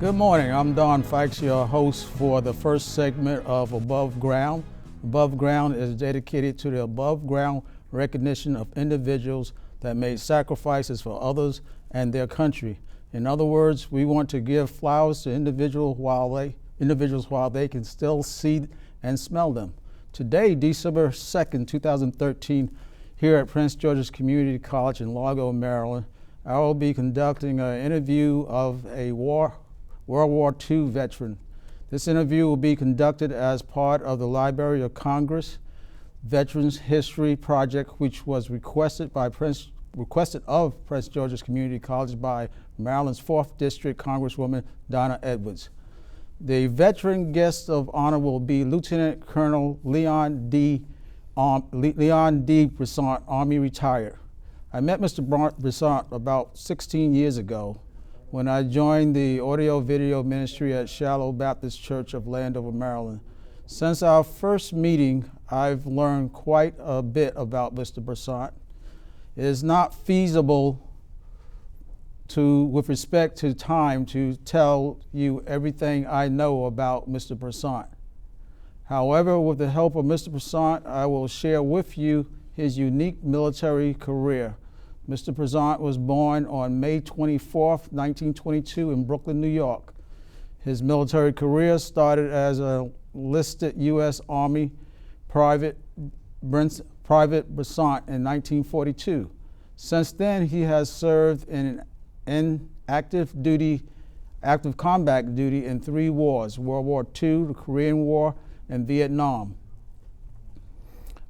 Good morning, I'm Don Fikes, your host for the first segment of Above Ground. Above Ground is dedicated to the above ground recognition of individuals that made sacrifices for others and their country. In other words, we want to give flowers to individuals while they can still see and smell them. Today, December 2nd, 2013, here at Prince George's Community College in Largo, Maryland, I will be conducting an interview of a World War II veteran. This interview will be conducted as part of the Library of Congress Veterans History Project, which was requested of Prince George's Community College by Maryland's 4th District Congresswoman Donna Edwards. The veteran guest of honor will be Lieutenant Colonel Leon D. Bressant, Army retired. I met Mr. Bressant about 16 years ago when I joined the audio-video ministry at Shallow Baptist Church of Landover, Maryland. Since our first meeting, I've learned quite a bit about Mr. Bressant. It is not feasible with respect to time, to tell you everything I know about Mr. Bressant. However, with the help of Mr. Bressant, I will share with you his unique military career. Mr. Bressant was born on May 24th, 1922 in Brooklyn, New York. His military career started as a enlisted U.S. Army Private Bressant in 1942. Since then, he has served in active combat duty in 3 wars: World War II, the Korean War, and Vietnam.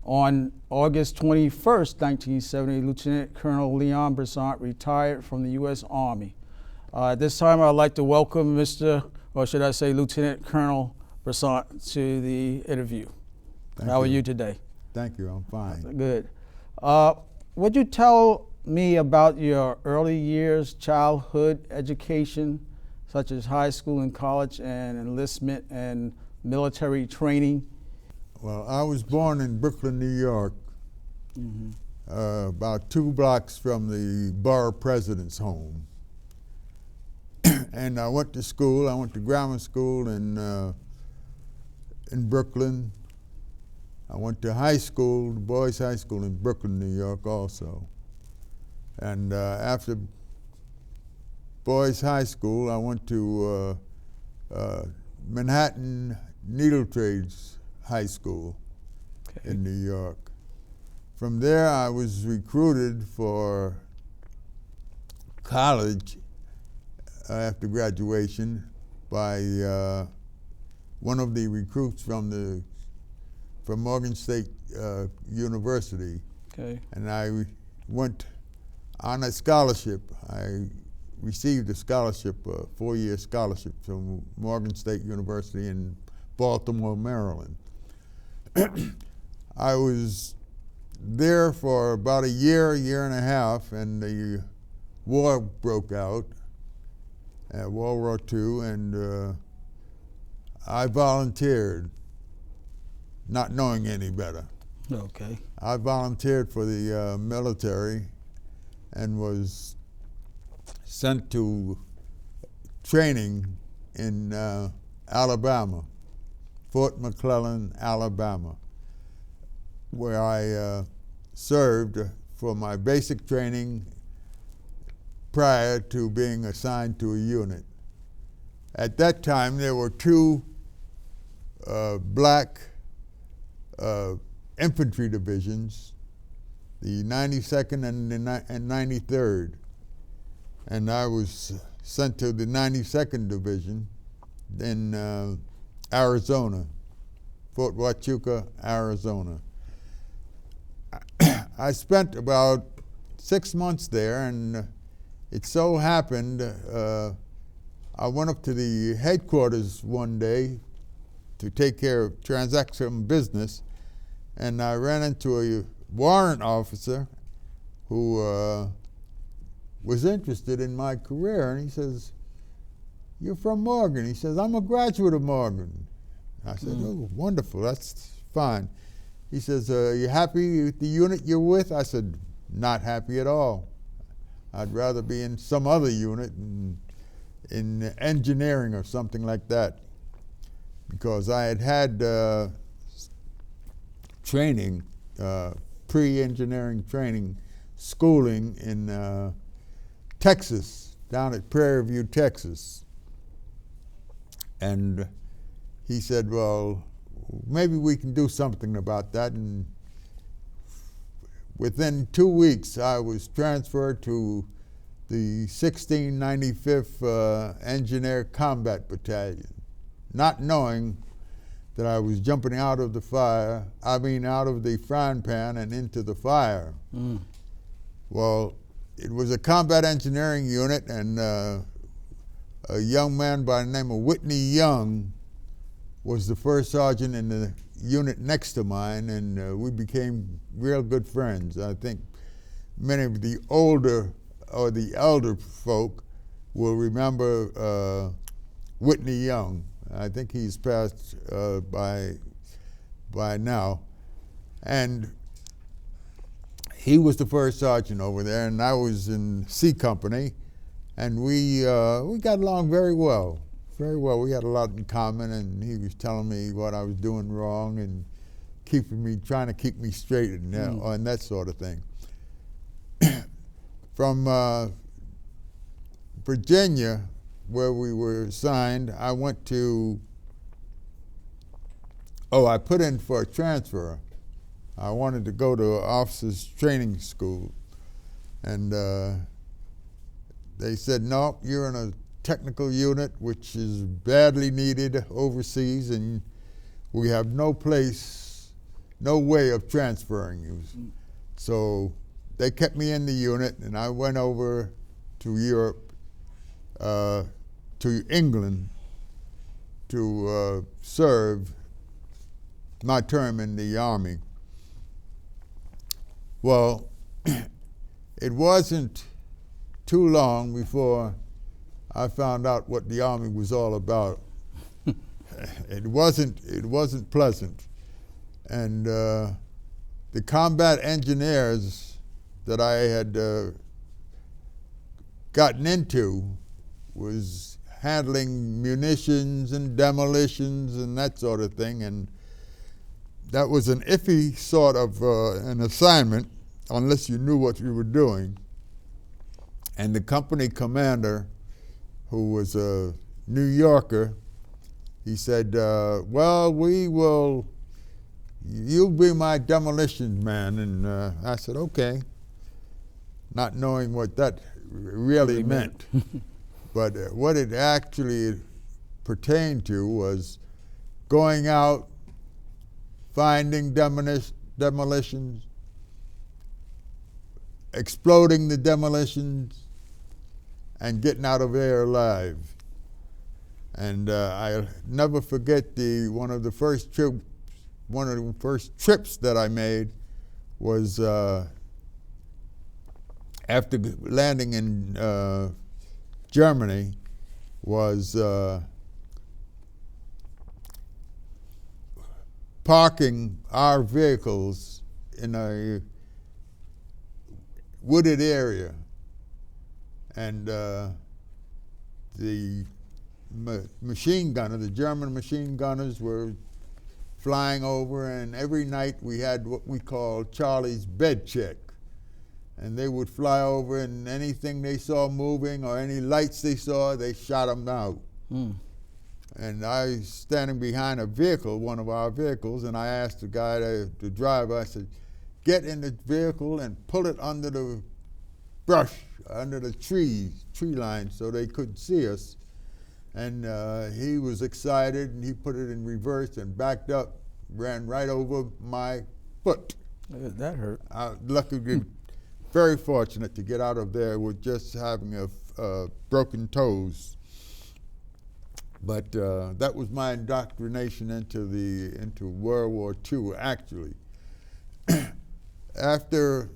On August 21st, 1970, Lieutenant Colonel Leon Bressant retired from the U.S. Army. At this time, I'd like to welcome Lieutenant Colonel Bressant to the interview. How are you today? Thank you, I'm fine. Good. Would you tell me about your early years, childhood education, such as high school and college, and enlistment and military training? Well, I was born in Brooklyn, New York, about 2 blocks from the borough president's home. And I went to school. I went to grammar school in Brooklyn. I went to high school, boys' high school in Brooklyn, New York also. And after boys' high school, I went to Manhattan Needle Trades High School in New York. From there, I was recruited for college after graduation by one of the recruits from Morgan State University. Okay. And I went on a scholarship. I received a scholarship, a 4-year scholarship from Morgan State University in Baltimore, Maryland. I was there for about a year and a half, and the war broke out, World War II, and I volunteered, not knowing any better. Okay. I volunteered for the military and was sent to training in Alabama, Fort McClellan, Alabama, where I served for my basic training prior to being assigned to a unit. At that time, there were 2 black infantry divisions, the 92nd and 93rd. And I was sent to the 92nd Division in Arizona, Fort Huachuca, Arizona. I spent about 6 months there, and it so happened I went up to the headquarters one day to transact some business, and I ran into a warrant officer who was interested in my career, and he says, "You're from Morgan." He says, "I'm a graduate of Morgan." I said, "Oh, wonderful, that's fine." He says, "You happy with the unit you're with?" I said, "Not happy at all. I'd rather be in some other unit." And in engineering or something like that, because I had training, pre-engineering training, schooling in Texas, down at Prairie View, Texas. And he said, well, maybe we can do something about that. And within 2 weeks, I was transferred to the 1695th Engineer Combat Battalion, not knowing that I was jumping out of the out of the frying pan and into the fire. Mm. Well, it was a combat engineering unit, and a young man by the name of Whitney Young was the first sergeant in the unit next to mine, and we became real good friends. I think many of the older or the elder folk will remember Whitney Young. I think he's passed by now. And he was the first sergeant over there, and I was in C Company, and we got along very well. Very well. We had a lot in common, and he was telling me what I was doing wrong and trying to keep me straight and that sort of thing. From Virginia, where we were assigned, I went to, I put in for a transfer. I wanted to go to officers training school, and they said, no, you're in a technical unit which is badly needed overseas, and we have no way of transferring you. So they kept me in the unit, and I went over to Europe, to England, to serve my term in the Army. Well, it wasn't too long before I found out what the Army was all about. It wasn't pleasant. And the combat engineers that I had gotten into was handling munitions and demolitions and that sort of thing, and that was an iffy sort of an assignment unless you knew what you were doing. And the company commander, who was a New Yorker, he said, well, you'll be my demolition man. And I said, okay, not knowing what that really meant. But what it actually pertained to was going out, finding demolitions, exploding the demolitions, and getting out of there alive. And I'll never forget one of the first trips that I made was after landing in Germany, was parking our vehicles in a wooded area, and the machine gunner, the German machine gunners, were flying over, and every night we had what we called Charlie's bed check. And they would fly over, and anything they saw moving or any lights they saw, they shot them out. Mm. And I was standing behind a vehicle, one of our vehicles, and I asked the guy, the driver, I said, get in the vehicle and pull it under the brush, under the tree line, so they couldn't see us. And he was excited, and he put it in reverse and backed up, ran right over my foot. That hurt. Luckily, very fortunate to get out of there with just having broken toes. But that was my indoctrination into World War II, actually. After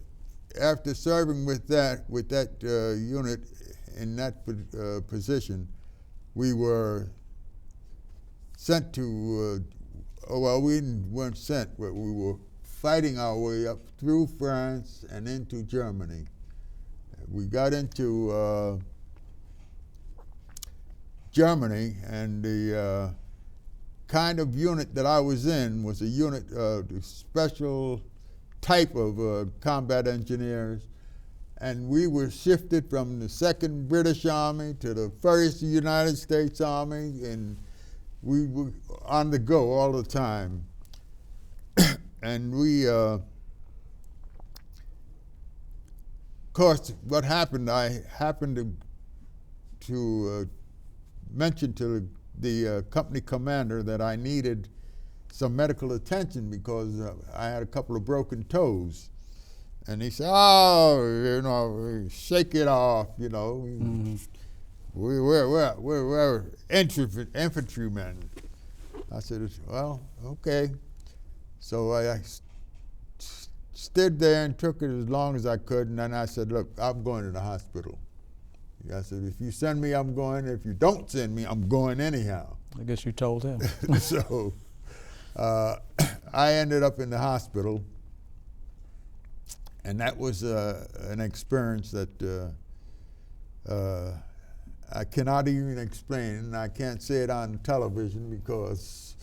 serving with that unit in that position, we were sent to, we weren't sent, but we were fighting our way up through France and into Germany. We got into Germany, and the kind of unit that I was in was a unit, the special type of combat engineers, and we were shifted from the 2nd British Army to the 1st United States Army, and we were on the go all the time. And we, of course, what happened, I happened to mention to the company commander that I needed some medical attention because I had a couple of broken toes. And he said, "Oh, you know, shake it off, you know. Mm-hmm. We're infantrymen." I said, "Well, okay." So I stood there and took it as long as I could, and then I said, "Look, I'm going to the hospital." I said, "If you send me, I'm going. If you don't send me, I'm going anyhow." I guess you told him. So I ended up in the hospital, and that was an experience that I cannot even explain, and I can't say it on television because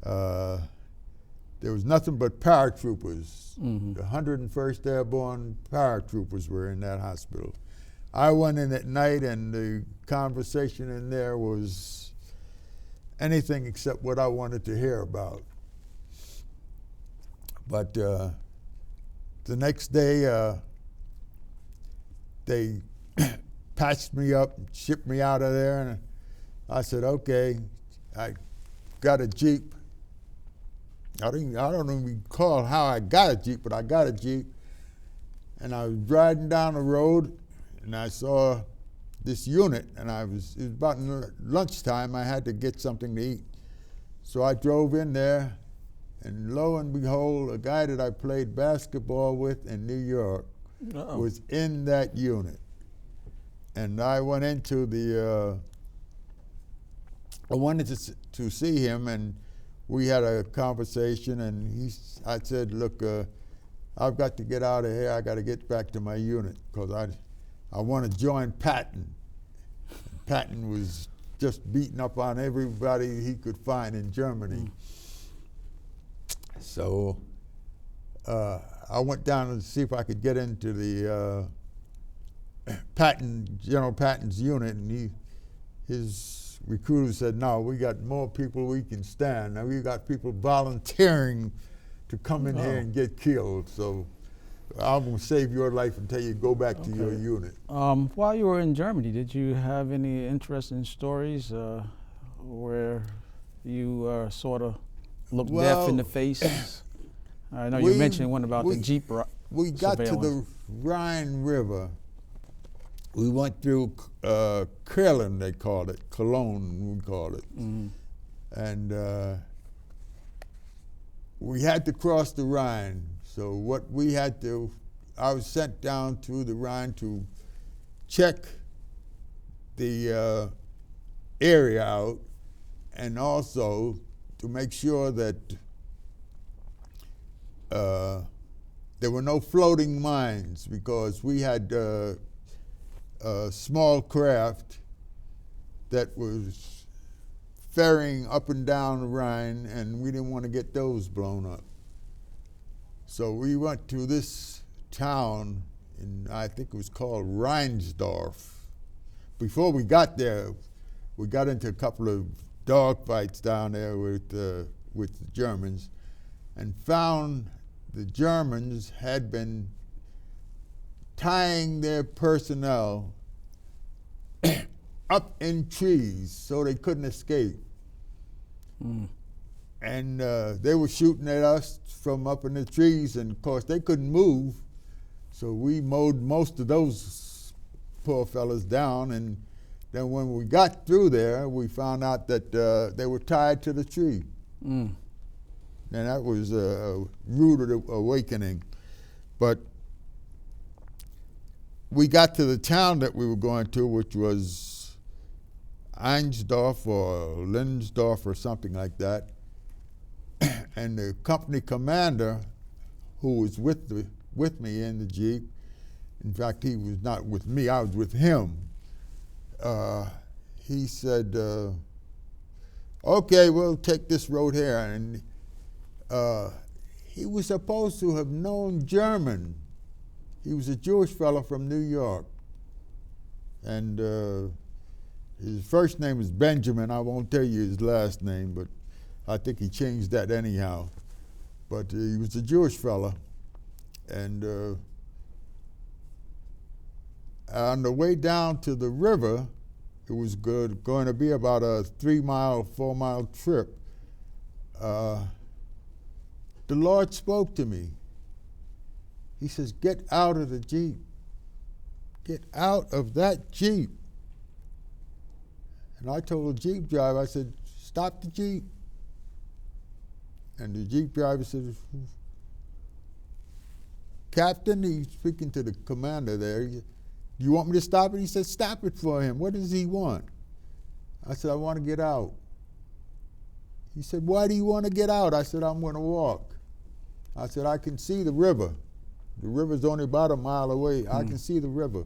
there was nothing but paratroopers. Mm-hmm. The 101st Airborne paratroopers were in that hospital. I went in at night, and the conversation in there was anything except what I wanted to hear about. But the next day, they patched me up, shipped me out of there, and I said, "Okay." I got a Jeep. I don't even recall how I got a Jeep, but I got a Jeep, and I was riding down the road, and I saw this unit, and it was about lunchtime. I had to get something to eat. So I drove in there, and lo and behold, a guy that I played basketball with in New York was in that unit. And I went into the, I wanted to see him, and we had a conversation, and I said, "Look, I've got to get out of here. I got to get back to my unit because I want to join Patton." Patton was just beating up on everybody he could find in Germany. So I went down to see if I could get into the General Patton's unit, and his recruiter said, "No, we got more people we can stand. Now we got people volunteering to come in here and get killed. So I'm going to save your life until you go back to your unit." While you were in Germany, did you have any interesting stories where you sort of looked death in the face? I know you mentioned one about the Jeep We got to the Rhine River. We went through Köln, they called it. Cologne, we called it. Mm-hmm. And we had to cross the Rhine. So what we had to, I was sent down to the Rhine to check the area out, and also to make sure that there were no floating mines, because we had a small craft that was ferrying up and down the Rhine, and we didn't want to get those blown up. So we went to this town, I think it was called Reinsdorf. Before we got there, we got into a couple of dogfights down there with the Germans, and found the Germans had been tying their personnel up in trees so they couldn't escape. Mm. And they were shooting at us from up in the trees, and of course they couldn't move, so we mowed most of those poor fellas down. And then when we got through there, we found out that they were tied to the tree. Mm. And that was a rude awakening. But we got to the town that we were going to, which was Einsdorf or Lindsdorf or something like that. And the company commander, who was with me in the Jeep, in fact, he was not with me, I was with him. he said, okay, we'll take this road here. And he was supposed to have known German. He was a Jewish fellow from New York. And his first name was Benjamin. I won't tell you his last name, but I think he changed that anyhow. But he was a Jewish fella. And on the way down to the river, it was going to be about a 3-mile, 4-mile trip. The Lord spoke to me. He says, get out of the Jeep. Get out of that Jeep. And I told the Jeep driver, I said, stop the Jeep. And the Jeep driver said, Captain, he's speaking to the commander there. Do you want me to stop it? He said, stop it for him. What does he want? I said, I want to get out. He said, why do you want to get out? I said, I'm going to walk. I said, I can see the river. The river's only about a mile away. I can see the river.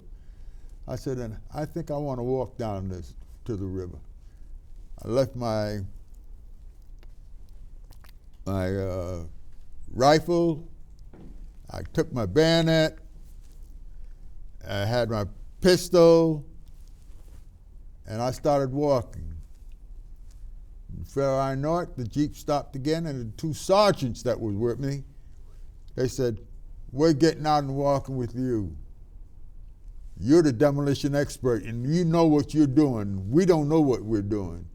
I said, and I think I want to walk down this to the river. I left my rifle. I took my bayonet. I had my pistol, and I started walking. Before I know it, the Jeep stopped again, and the 2 sergeants that was with me, they said, we're getting out and walking with you. You're the demolition expert, and you know what you're doing. We don't know what we're doing.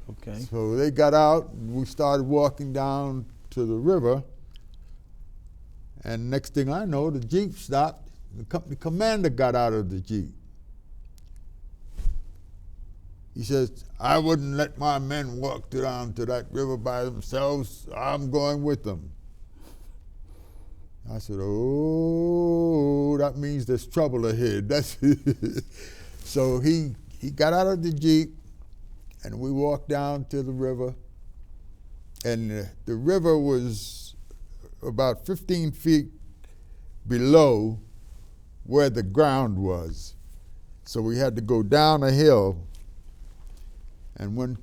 Okay. So they got out, and we started walking down to the river, and next thing I know, the Jeep stopped. The company commander got out of the Jeep. He says, I wouldn't let my men walk down to that river by themselves. I'm going with them. I said, oh, that means there's trouble ahead. That's So he got out of the Jeep, and we walked down to the river. And the river was about 15 feet below where the ground was. So we had to go down a hill. And when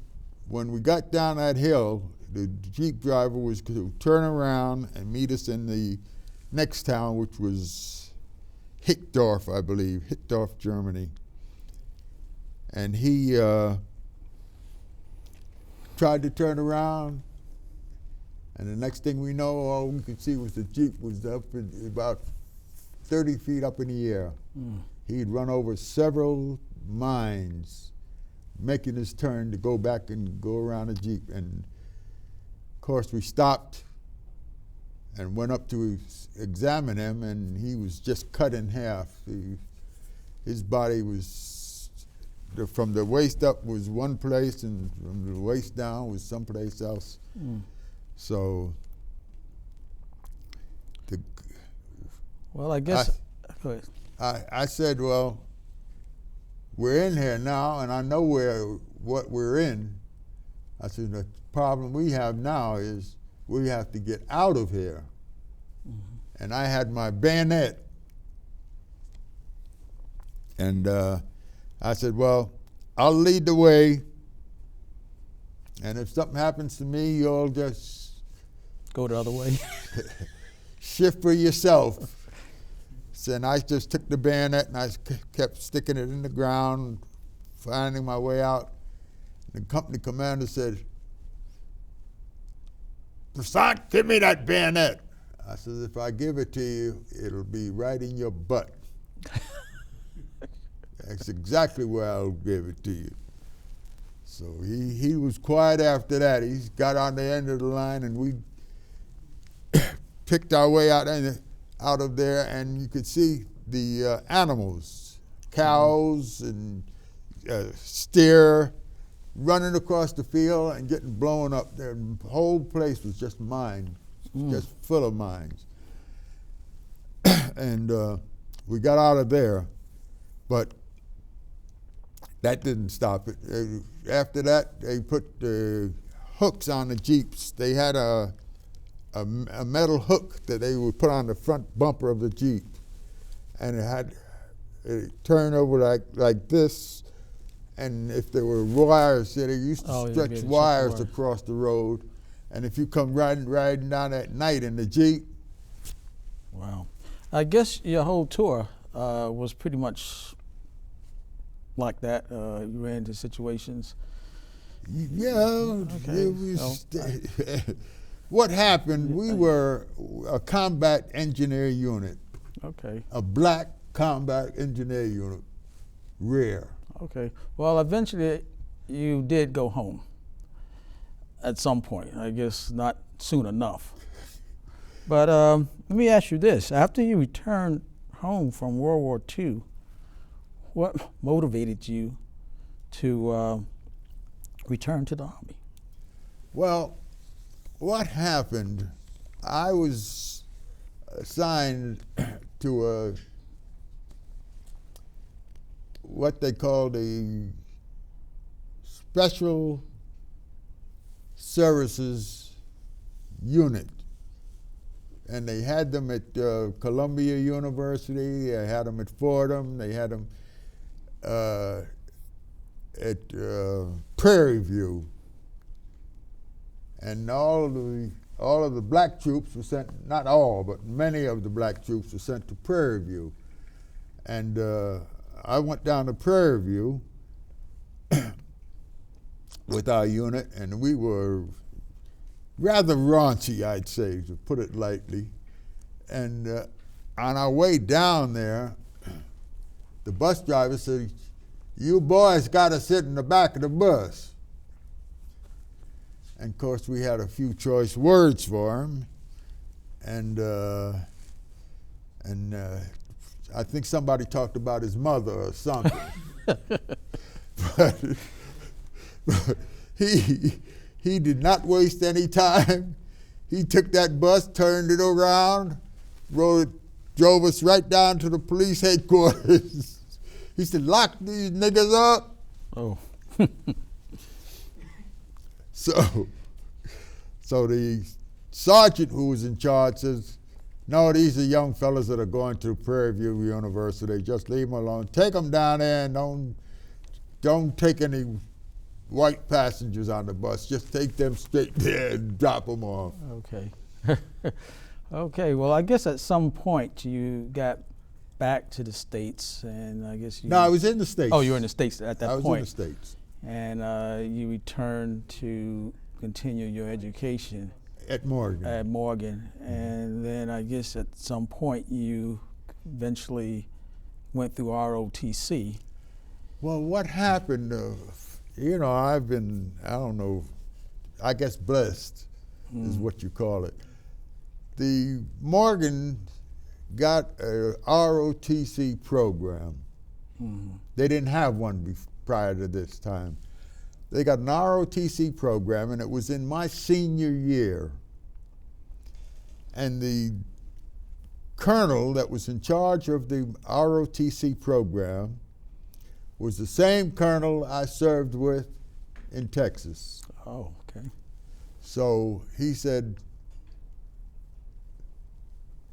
we got down that hill, the Jeep driver was to turn around and meet us in the next town, which was Hickdorf, I believe, Hickdorf, Germany. And he tried to turn around, and the next thing we know, all we could see was the Jeep was up about 30 feet up in the air. He'd run over several mines, making his turn to go back and go around the Jeep. And of course we stopped and went up to examine him, and he was just cut in half. His body was, from the waist up was one place, and from the waist down was someplace else. So, well, I guess, go ahead. I said, well, we're in here now, and I know what we're in. I said, the problem we have now is we have to get out of here. And I had my bayonet. And I said, well, I'll lead the way, and if something happens to me, you'll just Go the other way. shift for yourself. And I just took the bayonet and I kept sticking it in the ground, finding my way out. The company commander said, Bressant, give me that bayonet. I said, if I give it to you, it'll be right in your butt. That's exactly where I'll give it to you. So he was quiet after that. He got on the end of the line, and we picked our way out of there, and you could see the animals, cows and steer, running across the field and getting blown up there. The whole place was just mines, just full of mines. And we got out of there, but that didn't stop it. After that, they put hooks on the Jeeps. They had a metal hook that they would put on the front bumper of the Jeep, and it turned over like this, and if there were wires, they used to Oh, stretch yeah, check wires wires. across the road. And if you come riding down at night in the Jeep, Wow. I guess your whole tour was pretty much like that. You ran into situations. yeah, Okay, it was. so What happened? We were a combat engineer unit, Okay. a black combat engineer unit, rare. Okay. Well, eventually you did go home at some point. I guess not soon enough. But let me ask you this. After you returned home from World War II, what motivated you to return to the Army? Well, what happened? I was assigned to what they called a special services unit. And they had them at Columbia University, they had them at Fordham, they had them at Prairie View. And all of the black troops were sent, not all, but many of the black troops were sent to Prairie View. And I went down to Prairie View with our unit, and we were rather raunchy, I'd say, to put it lightly. And on our way down there, the bus driver said, "You boys got to sit in the back of the bus." And of course, we had a few choice words for him, and I think somebody talked about his mother or something. but he did not waste any time. He took that bus, turned it around, drove us right down to the police headquarters. He said, "Lock these niggas up." Oh. So the sergeant who was in charge says, "No, these are young fellas that are going to Prairie View University. Just leave them alone. Take them down there and don't take any white passengers on the bus. Just take them straight there and drop them off." Okay. Okay. Well, I guess at some point you got back to the States, and I guess you. No, I was in the States. Oh, you were in the States at that I was point. in the States. And you returned to continue your education At Morgan. at Morgan, and then I guess at some point you eventually went through ROTC. Well, what happened, I've been, I don't know, I guess blessed is what you call it. The Morgan got a ROTC program. They didn't have one prior to this time. They got an ROTC program, and it was in my senior year. And the colonel that was in charge of the ROTC program was the same colonel I served with in Texas. Oh, okay. So he said,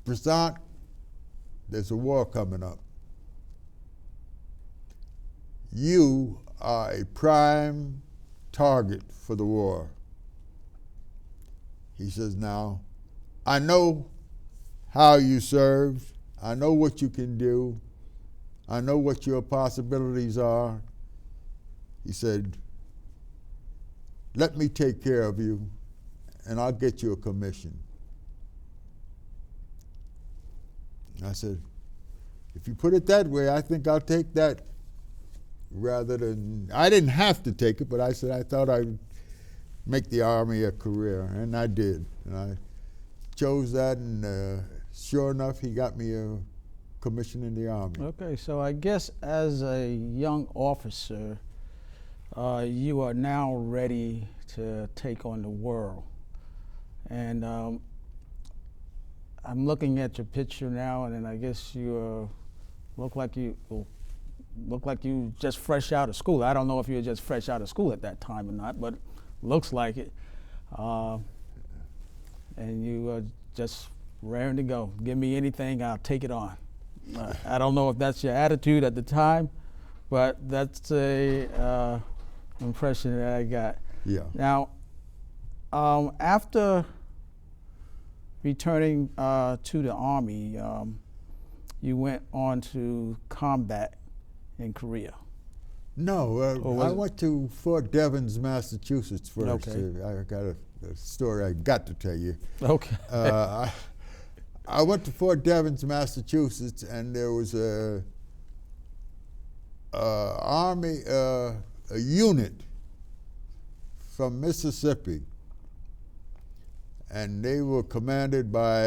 "Bressant, there's a war coming up. You are a prime target for the war." He says, "Now, I know how you served. I know what you can do. I know what your possibilities are." He said, "Let me take care of you, and I'll get you a commission." I said, "If you put it that way, I think I'll take that rather than," I didn't have to take it, but I said I thought I'd make the Army a career, and I did. And I chose that, and sure enough, he got me a commission in the Army. Okay, so I guess as a young officer, you are now ready to take on the world. And I'm looking at your picture now, and then I guess you look like you just fresh out of school. I don't know if you were just fresh out of school at that time or not, but looks like it. And you are just raring to go. Give me anything, I'll take it on. I don't know if that's your attitude at the time, but that's a impression that I got. Yeah. Now, after returning to the Army, you went on to combat in Korea. No, was I it- went to Fort Devens, Massachusetts first. Okay. I got a story I got to tell you. Okay. I went to Fort Devens, Massachusetts, and there was a Army a unit from Mississippi, and they were commanded by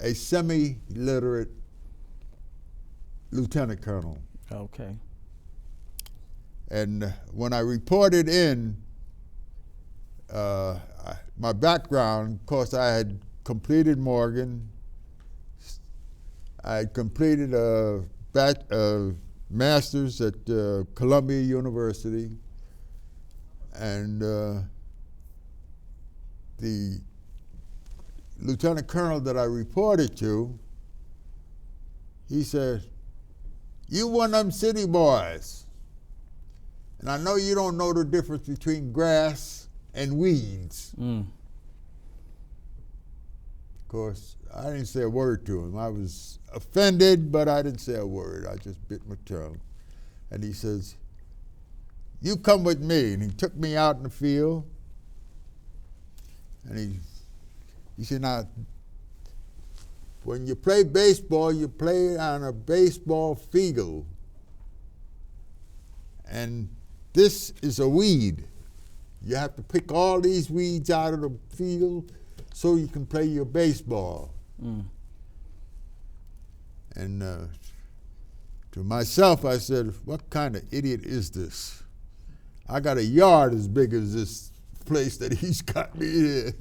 a semi-literate lieutenant colonel. Okay. And when I reported in, my background, of course, I had completed Morgan. I had completed a master's at Columbia University. And the lieutenant colonel that I reported to, he said, "You one of them city boys. And I know you don't know the difference between grass and weeds." Mm. Of course, I didn't say a word to him. I was offended, but I didn't say a word. I just bit my tongue. And he says, "You come with me." And he took me out in the field. And he said, "Now, when you play baseball, you play on a baseball field. And this is a weed. You have to pick all these weeds out of the field so you can play your baseball." Mm. And to myself, I said, "What kind of idiot is this? I got a yard as big as this place that he's got me in.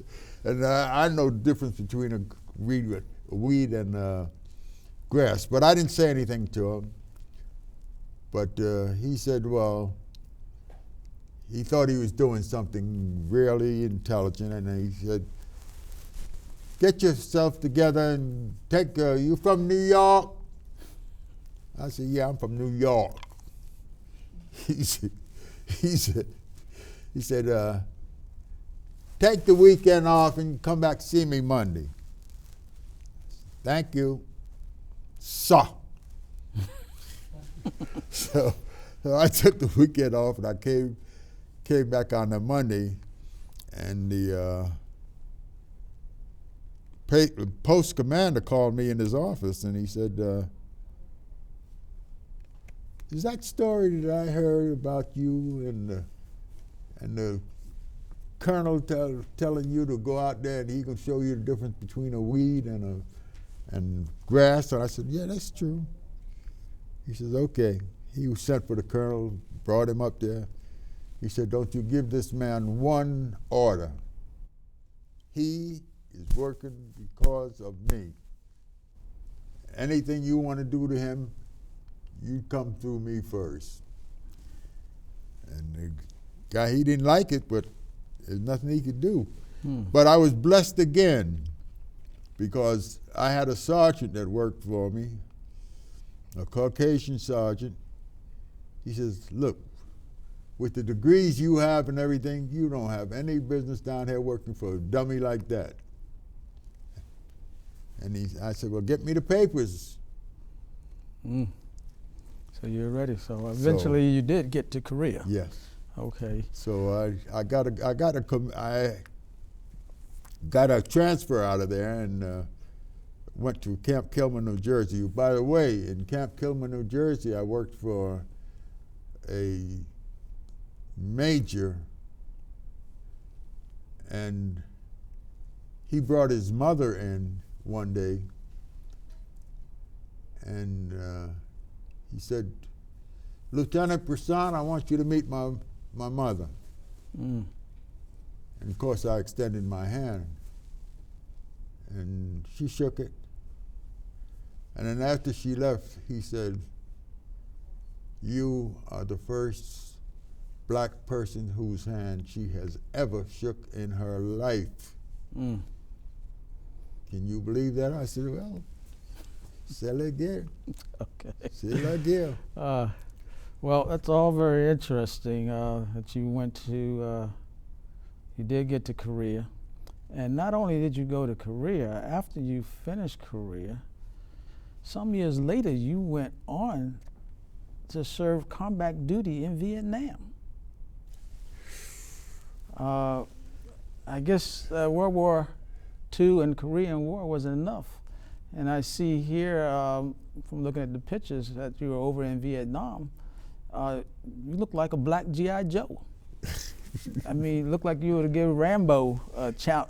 And I know the difference between a weed and grass." But I didn't say anything to him. But he said, well, he thought he was doing something really intelligent, and he said, "Get yourself together and take, you from New York?" I said, "Yeah, I'm from New York." He said, "Take the weekend off and come back see me Monday." "Thank you, sir." So I took the weekend off, and I came back on the Monday, and the post commander called me in his office, and he said, "Is that story that I heard about you and the colonel telling you to go out there and he can show you the difference between a weed and grass?" And I said, "Yeah, that's true." He says, "Okay." He was sent for the colonel, brought him up there. He said, "Don't you give this man one order. He is working because of me. Anything you want to do to him, you come through me first." And the guy, he didn't like it, but there's nothing he could do. But I was blessed again, because I had a sergeant that worked for me, a Caucasian sergeant. He says, "Look, with the degrees you have and everything, you don't have any business down here working for a dummy like that." And I said, "Well, get me the papers." Mm. So you're ready. So eventually you did get to Korea. Yes. Okay. So I got a transfer out of there and went to Camp Kilman, New Jersey. By the way, in Camp Kilman, New Jersey, I worked for a major, and he brought his mother in one day, and he said, "Lieutenant Bressant, I want you to meet my mother." Mm. And of course, I extended my hand, and she shook it. And then after she left, he said, "You are the first black person whose hand she has ever shook in her life." Mm. Can you believe that? I said, "Well, C'est la guerre. Okay. C'est la guerre. Well, that's all very interesting that you went to, you did get to Korea. And not only did you go to Korea, after you finished Korea, some years later you went on to serve combat duty in Vietnam. I guess World War II and Korean War wasn't enough. And I see here, from looking at the pictures, that you were over in Vietnam. You look like a black G.I. Joe. I mean, you look like you would give Rambo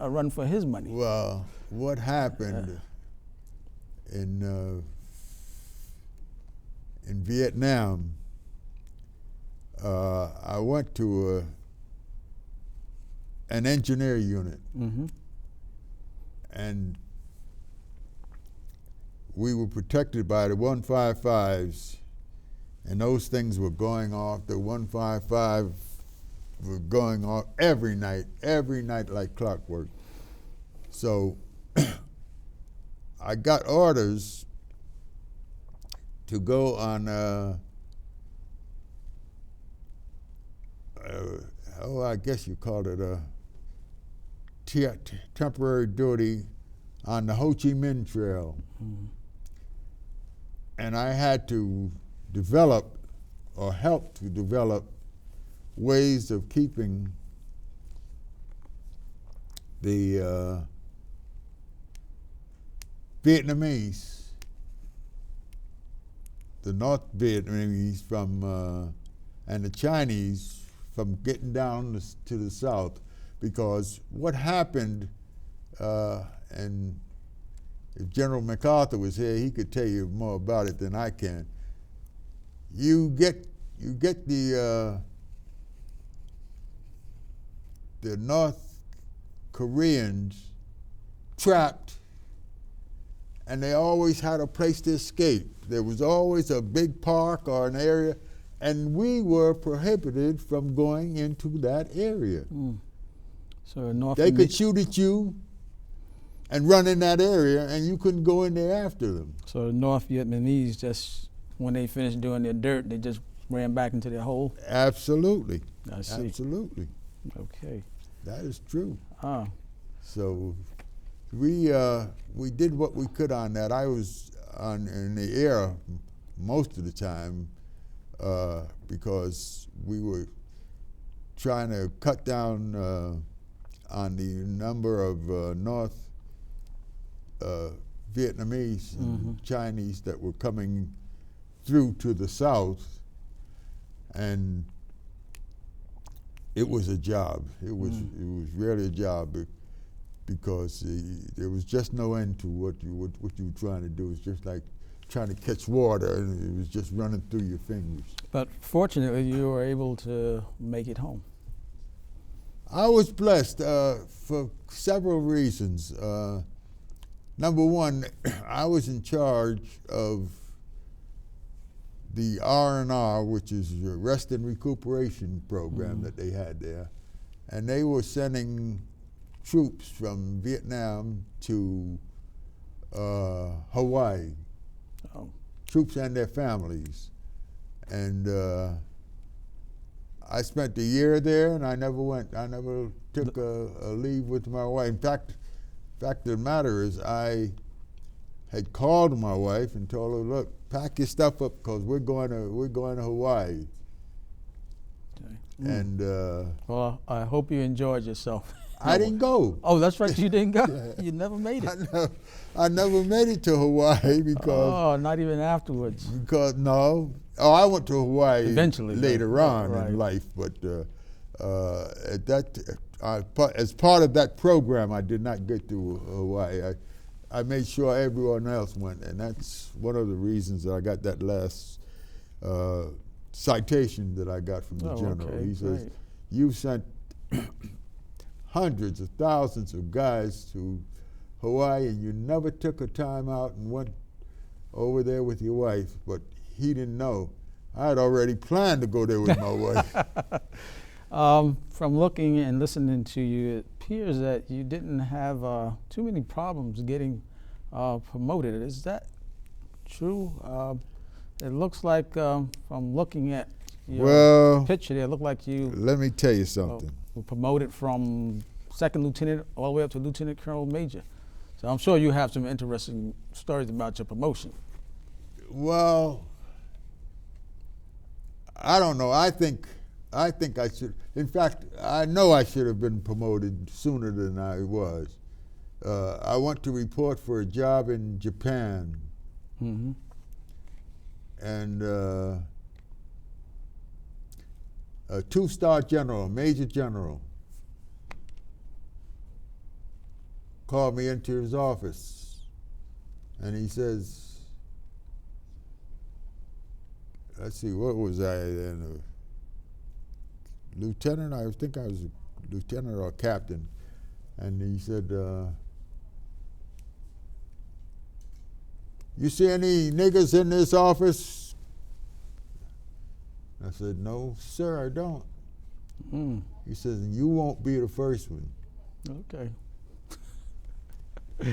a run for his money. Well, what happened in Vietnam, I went to an engineer unit, and we were protected by the 155s, and those things were going off. The 155 were going off every night like clockwork. So I got orders to go on I guess you call it a temporary duty on the Ho Chi Minh Trail. And I had to develop or help to develop ways of keeping the Vietnamese, the North Vietnamese and the Chinese from getting down to the south, because what happened, and if General MacArthur was here, he could tell you more about it than I can. You get the North Koreans trapped, and they always had a place to escape. There was always a big park or an area, and we were prohibited from going into that area. So North they could shoot at you and run in that area, and you couldn't go in there after them. So the North Vietnamese, just when they finished doing their dirt, they just ran back into their hole? Absolutely. I see. Absolutely. Okay. That is true. So we did what we could on that. I was in the air most of the time because we were trying to cut down on the number of North Vietnamese and Chinese that were coming through to the south, and it was a job. It was really a job because there was just no end to what you were trying to do. It's just like trying to catch water, and it was just running through your fingers. But fortunately, you were able to make it home. I was blessed for several reasons. Number one, I was in charge of the R&R, which is a rest and recuperation program that they had there. And they were sending troops from Vietnam to Hawaii, troops and their families. And I spent a year there, and I never went. I never took a leave with my wife. In fact, the matter is, I had called my wife and told her, "Look, pack your stuff up because we're going to Hawaii." Okay. And well, I hope you enjoyed yourself. I didn't go. Oh, that's right, you didn't go. You never made it. I never made it to Hawaii because. Not even afterwards. Because no. Oh, I went to Hawaii eventually later on in life, but at that, as part of that program, I did not get to Hawaii. I made sure everyone else went, and that's one of the reasons that I got that last citation that I got from the general. Okay, he says, great. "You sent hundreds of thousands of guys to Hawaii, and you never took a time out and went over there with your wife." But he didn't know. I had already planned to go there with my wife. From looking and listening to you, it appears that you didn't have too many problems getting promoted. Is that true. It looks like from looking at your Well, picture there, it looked like you let me tell you something. were promoted from second lieutenant all the way up to lieutenant colonel major. So I'm sure you have some interesting stories about your promotion. Well, I don't know. I think I should. In fact, I know I should have been promoted sooner than I was. I went to report for a job in Japan, Mm-hmm. and a two-star general, major general, called me into his office, and he says, let's see, what was I then? Lieutenant? I think I was a lieutenant or a captain. And he said, you see any niggers in this office? I said, no, sir, I don't. Mm. He says, you won't be the first one. Okay.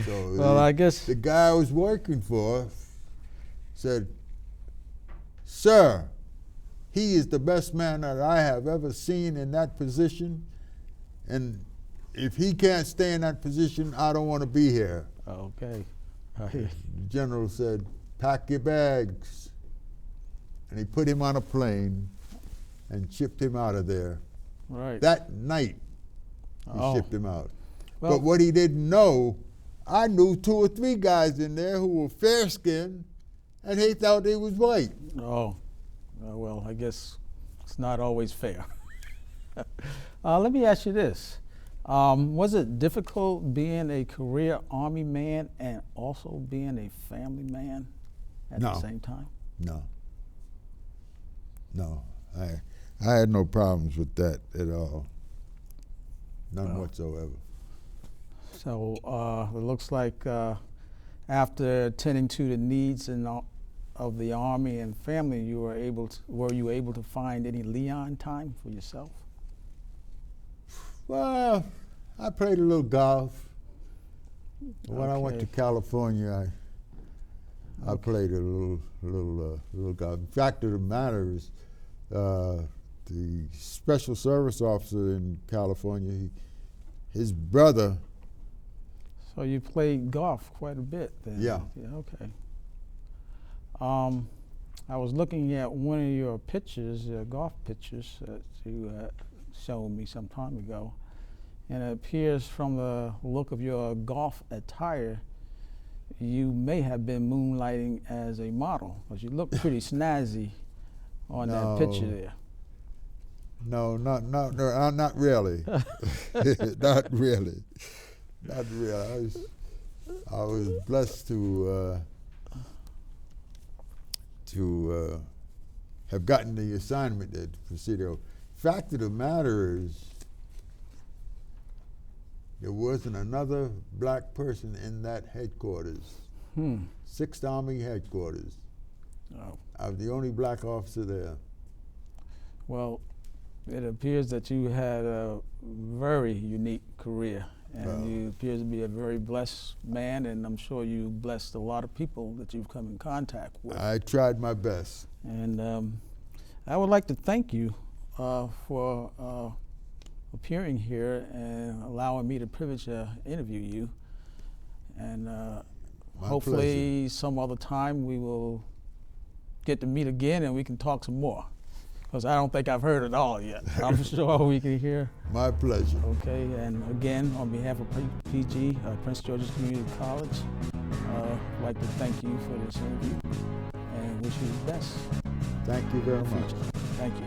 So Well, I guess. the guy I was working for said, sir, he is the best man that I have ever seen in that position, and if he can't stay in that position, I don't want to be here. Okay. The general said, pack your bags. And he put him on a plane and shipped him out of there. Right. That night, he Oh. shipped him out. Well- But what he didn't know, I knew 2 or 3 guys in there who were fair-skinned, and he thought they was white. Oh. Well, I guess it's not always fair. Let me ask you this. Was it difficult being a career Army man and also being a family man at the No. same time? No. I had no problems with that at all. None whatsoever. So it looks like after attending to the needs of the Army and family, were you able to find any Leon time for yourself? Well, I played a little golf. When I went to Okay. California, I played a little golf. The fact of the matter is, the special service officer in California, his brother. So you played golf quite a bit then? Yeah. Okay. I was looking at one of your pictures, golf pictures that you showed me some time ago, and it appears from the look of your golf attire, you may have been moonlighting as a model, because you look pretty snazzy on that picture there. No, not really. Not really. Not really. I was blessed to have gotten the assignment at Presidio. Fact of the matter is, there wasn't another black person in that headquarters, 6th Army headquarters. Oh. I was the only black officer there. Well, it appears that you had a very unique career, and you appear to be a very blessed man, and I'm sure you blessed a lot of people that you've come in contact with. I tried my best. And I would like to thank you for appearing here and allowing me the privilege to interview you. And hopefully some other time we will get to meet again and we can talk some more. Because I don't think I've heard it all yet. I'm sure we can hear. My pleasure. Okay, and again, on behalf of PG, Prince George's Community College, I'd like to thank you for this interview and wish you the best. Thank you very much. Thank you.